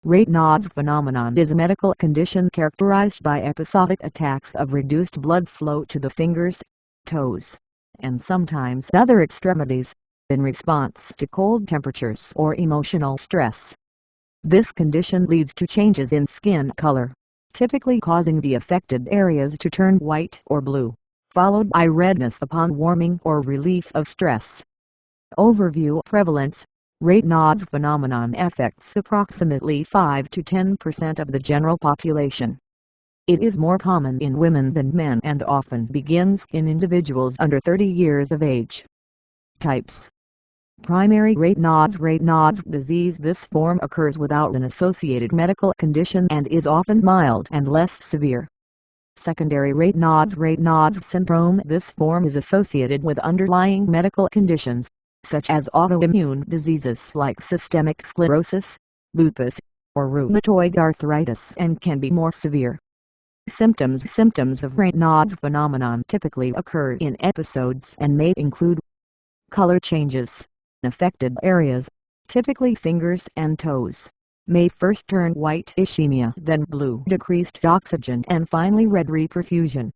Raynaud's phenomenon is a medical condition characterized by episodic attacks of reduced blood flow to the fingers, toes, and sometimes other extremities, in response to cold temperatures or emotional stress. This condition leads to changes in skin color, typically causing the affected areas to turn white or blue, followed by redness upon warming or relief of stress. Overview. Prevalence. Raynaud's phenomenon affects approximately 5 to 10% of the general population. It is more common in women than men and often begins in individuals under 30 years of age. Types. Primary Raynaud's disease. This form occurs without an associated medical condition and is often mild and less severe. Secondary Raynaud's syndrome. This form is associated with underlying medical conditions, such as autoimmune diseases like systemic sclerosis, lupus, or rheumatoid arthritis, and can be more severe. Symptoms of Raynaud's phenomenon typically occur in episodes and may include color changes. Affected areas, typically fingers and toes, may first turn white, ischemia, then blue, decreased oxygen, and finally red reperfusion.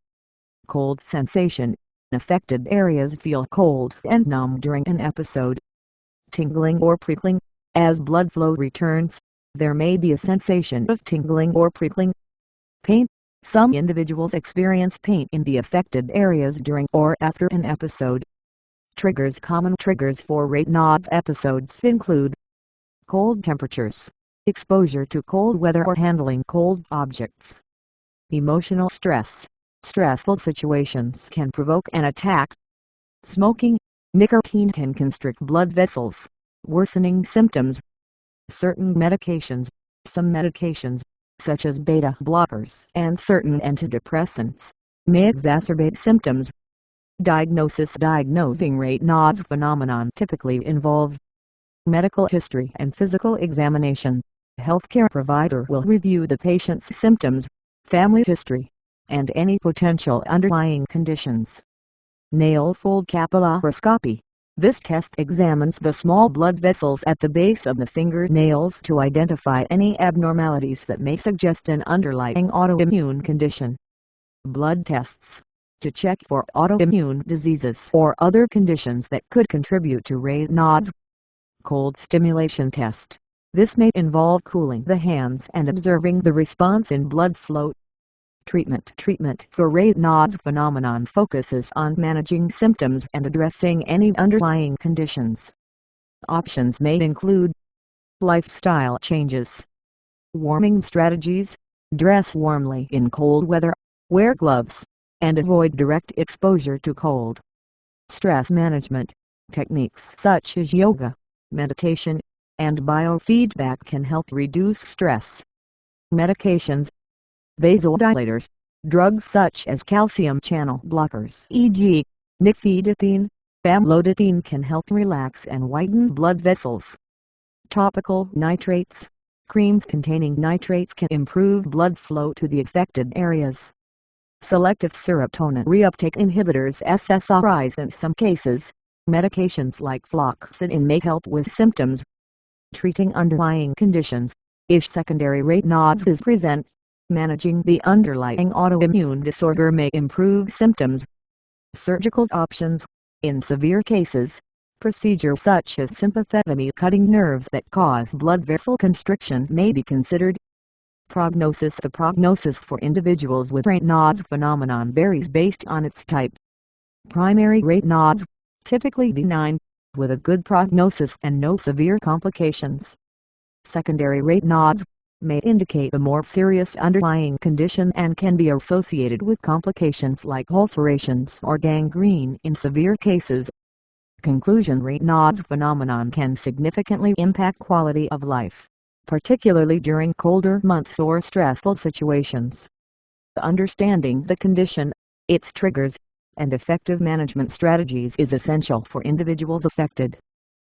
Cold sensation. Affected areas feel cold and numb during an episode. Tingling or prickling. As blood flow returns, there may be a sensation of tingling or prickling. Pain. Some individuals experience pain in the affected areas during or after an episode. Triggers. Common triggers for Raynaud's episodes include cold temperatures, exposure to cold weather or handling cold objects. Emotional stress. Stressful situations can provoke an attack. Smoking. Nicotine can constrict blood vessels, worsening symptoms. Certain medications. Some medications, such as beta blockers and certain antidepressants, may exacerbate symptoms. Diagnosis. Diagnosing Raynaud's phenomenon typically involves medical history and physical examination. Healthcare provider will review the patient's symptoms, family history, and any potential underlying conditions. Nail fold capillaroscopy. This test examines the small blood vessels at the base of the fingernails to identify any abnormalities that may suggest an underlying autoimmune condition. Blood tests. To check for autoimmune diseases or other conditions that could contribute to Raynaud's. Cold stimulation test. This may involve cooling the hands and observing the response in blood flow. Treatment for Raynaud's phenomenon focuses on managing symptoms and addressing any underlying conditions. Options may include lifestyle changes, warming strategies, dress warmly in cold weather, wear gloves, and avoid direct exposure to cold. Stress management techniques such as yoga, meditation, and biofeedback can help reduce stress. Medications. Vasodilators. Drugs such as calcium channel blockers, e.g., nifedipine, famotidine, can help relax and widen blood vessels. Topical nitrates. Creams containing nitrates can improve blood flow to the affected areas. Selective serotonin reuptake inhibitors SSRIs. In some cases, medications like fluoxetine may help with symptoms. Treating underlying conditions. If secondary Raynaud's is present, managing the underlying autoimmune disorder may improve symptoms. Surgical options. In severe cases, procedures such as sympathectomy, cutting nerves that cause blood vessel constriction, may be considered. Prognosis. The prognosis for individuals with Raynaud's phenomenon varies based on its type. Primary Raynaud's, typically benign, with a good prognosis and no severe complications. Secondary Raynaud's may indicate a more serious underlying condition and can be associated with complications like ulcerations or gangrene in severe cases. Conclusion. Raynaud's phenomenon can significantly impact quality of life, particularly during colder months or stressful situations. Understanding the condition, its triggers, and effective management strategies is essential for individuals affected.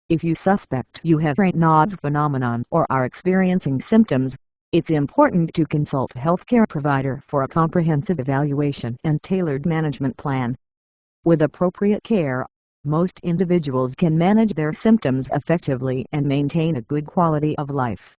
If you suspect you have Raynaud's phenomenon or are experiencing symptoms, it's important to consult a healthcare provider for a comprehensive evaluation and tailored management plan. With appropriate care, most individuals can manage their symptoms effectively and maintain a good quality of life.